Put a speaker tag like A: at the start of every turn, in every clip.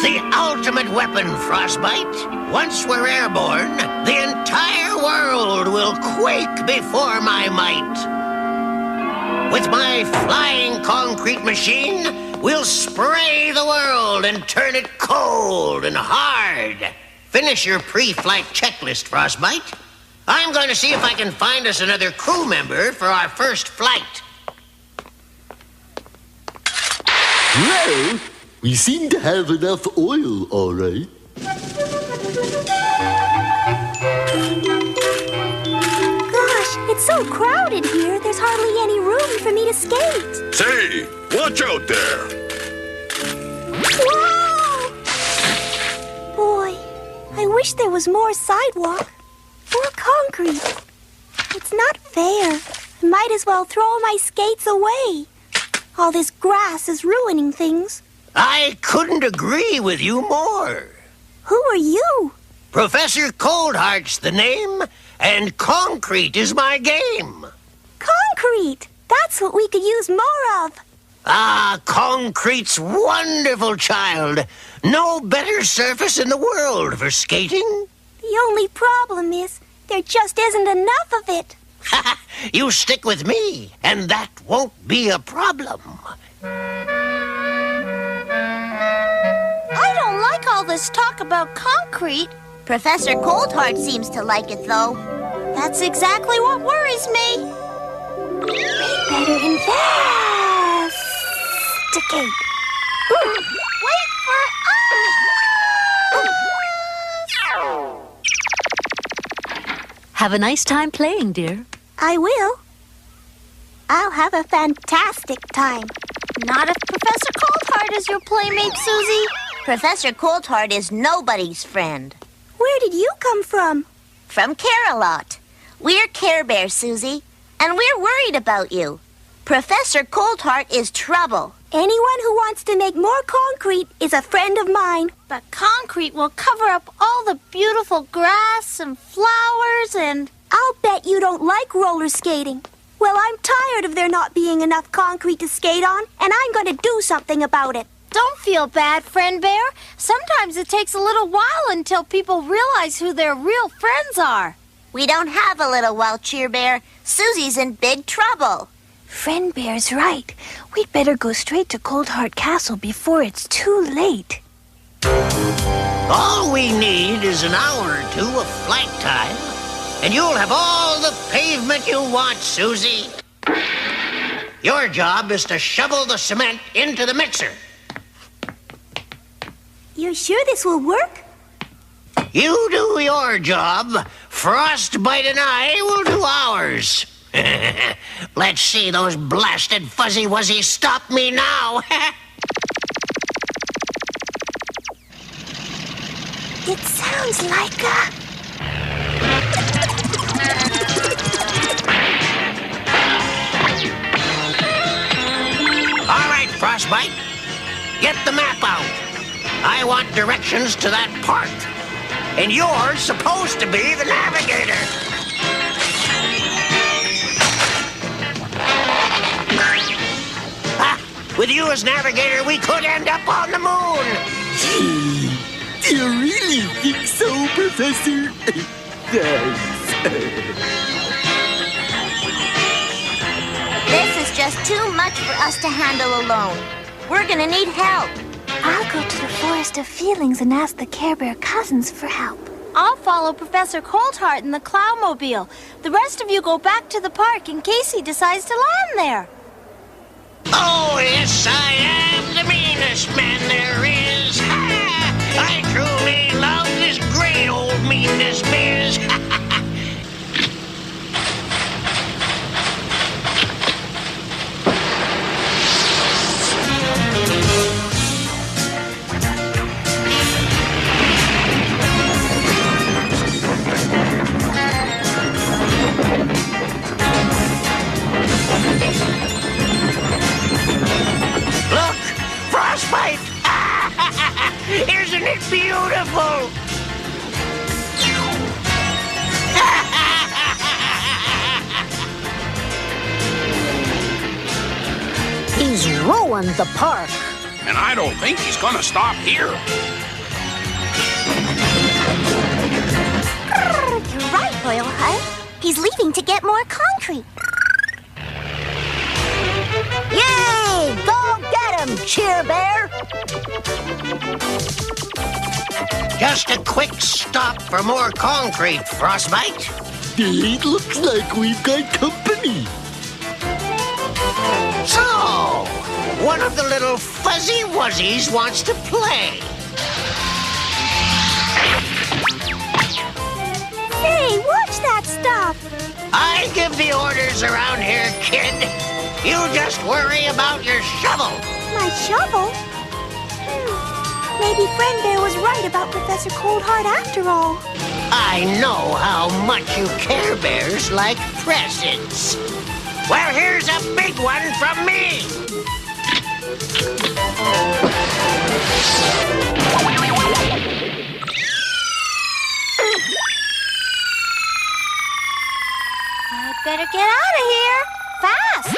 A: the ultimate weapon, Frostbite. Once we're airborne, the entire world will quake before my might. With my flying concrete machine, we'll spray the world and turn it cold and hard. Finish your pre-flight checklist, Frostbite. I'm going to see if I can find us another crew member for our first flight.
B: Well, we seem to have enough oil, all right.
C: Gosh, it's so crowded here, there's hardly any room for me to skate.
D: Say, watch out there.
C: Whoa! Boy, I wish there was more sidewalk. More concrete. It's not fair. I might as well throw my skates away. All this grass is ruining things.
A: I couldn't agree with you more.
C: Who are you?
A: Professor Coldheart's the name, and concrete is my game.
C: Concrete! That's what we could use more of.
A: Ah, concrete's wonderful, child. No better surface in the world for skating.
C: The only problem is there just isn't enough of it.
A: You stick with me, and that won't be a problem.
C: I don't like all this talk about concrete.
E: Professor Coldheart seems to like it, though.
C: That's exactly what worries me. We better investigate. Wait for us!
F: Have a nice time playing, dear.
C: I will. I'll have a fantastic time.
E: Not if Professor Coldheart is your playmate, Susie. Professor Coldheart is nobody's friend.
C: Where did you come from?
E: From Care-a-Lot. We're Care Bears, Susie, and we're worried about you. Professor Coldheart is trouble.
C: Anyone who wants to make more concrete is a friend of mine.
G: But concrete will cover up all the beautiful grass and flowers and...
C: I'll bet you don't like roller skating. Well, I'm tired of there not being enough concrete to skate on, and I'm going to do something about it.
G: Don't feel bad, Friend Bear. Sometimes it takes a little while until people realize who their real friends are.
E: We don't have a little while, Cheer Bear. Susie's in big trouble.
F: Friend Bear's right. We'd better go straight to Coldheart Castle before it's too late.
A: All we need is an hour or two of flight time, and you'll have all the pavement you want, Susie. Your job is to shovel the cement into the mixer.
C: You're sure this will work?
A: You do your job. Frostbite and I will do ours. Let's see those blasted fuzzy wuzzies stop me now.
C: It sounds like a...
A: All right, Frostbite. Get the map out. I want directions to that park. And you're supposed to be the navigator. With you as navigator, we could end up on the moon.
B: Gee, do you really think so, Professor? Thanks.
E: This is just too much for us to handle alone. We're gonna need help.
C: I'll go to the Forest of Feelings and ask the Care Bear cousins for help.
G: I'll follow Professor Coldheart in the Cloudmobile. The rest of you go back to the park in case he decides to land there.
A: Oh, yes, I am the meanest man there is. I truly love this great old meanness biz. Look, Frostbite! Isn't it beautiful?
F: He's ruined the park.
D: and I don't think he's gonna stop here.
E: You're right, Royal Heart. He's leaving to get more concrete. Yay! Go get him, Cheer Bear!
A: Just a quick stop for more concrete, Frostbite.
B: It looks like we've got company.
A: So, one of the little fuzzy wuzzies wants to play.
C: Hey, watch that stuff.
A: I give the orders around here, kid. You just worry about your shovel.
C: My shovel? Maybe Friend Bear was right about Professor Coldheart after all.
A: I know how much you Care Bears like presents. Well, here's a big one from me.
G: I'd better get out of here. Fast.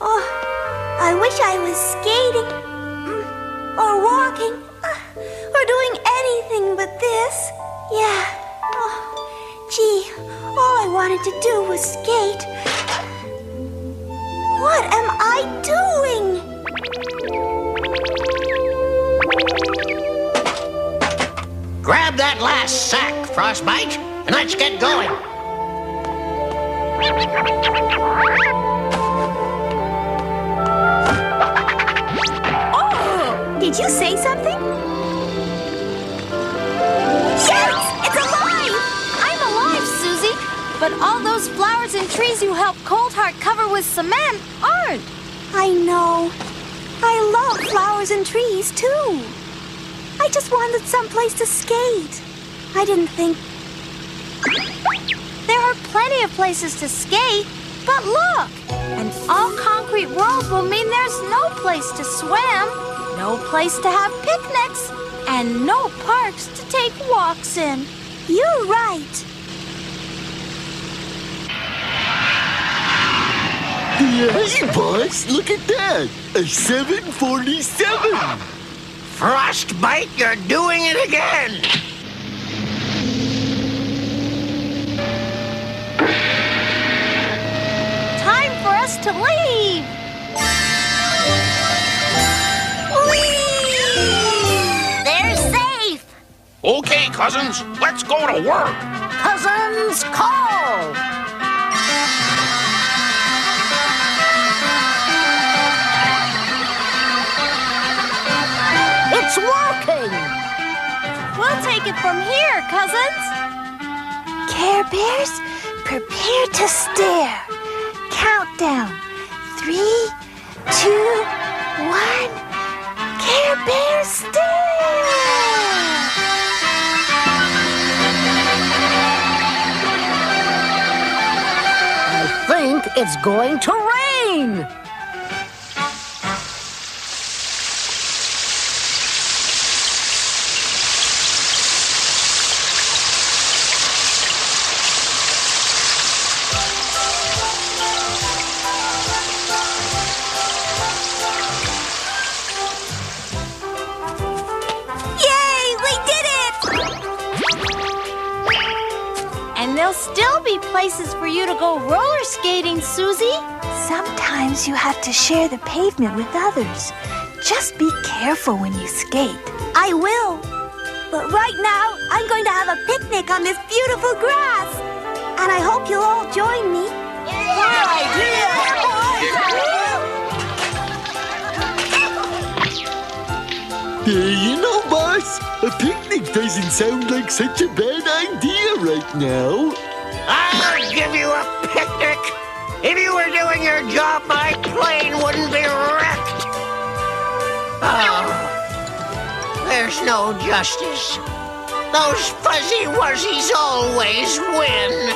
C: Oh, I wish I was skating, or walking, or doing anything but this. Yeah. Oh, gee, all I wanted to do was skate. What am I doing?
A: Grab that last sack, Frostbite, and let's get going.
C: Oh, did you say something? Yes, it's alive!
G: I'm alive, Susie. But all those flowers and trees you helped Coldheart cover with cement aren't.
C: I know. I love flowers and trees, too. I just wanted someplace to skate. I didn't think...
G: There are plenty of places to skate, but look! An all-concrete world will mean there's no place to swim, no place to have picnics, and no parks to take walks in.
C: You're right.
B: Hey, boss, look at that. A 747.
A: Frostbite, you're doing it again.
G: Time for us to leave!
E: They're safe!
D: Okay, cousins, let's go to work.
E: Cousins, call! It's working!
G: We'll take it from here, cousins.
F: Care Bears, prepare to stare. Countdown. 3, 2, 1. Care Bears stare!
E: I think it's going to rain!
G: And there'll still be places for you to go roller skating, Susie.
F: Sometimes you have to share the pavement with others. Just be careful when you skate.
C: I will. But right now, I'm going to have a picnic on this beautiful grass. And I hope you'll all join me.
B: You know, boss, a picnic doesn't sound like such a bad idea right now.
A: I'll give you a picnic. If you were doing your job, my plane wouldn't be wrecked. Oh, there's no justice. Those fuzzy wuzzies always win.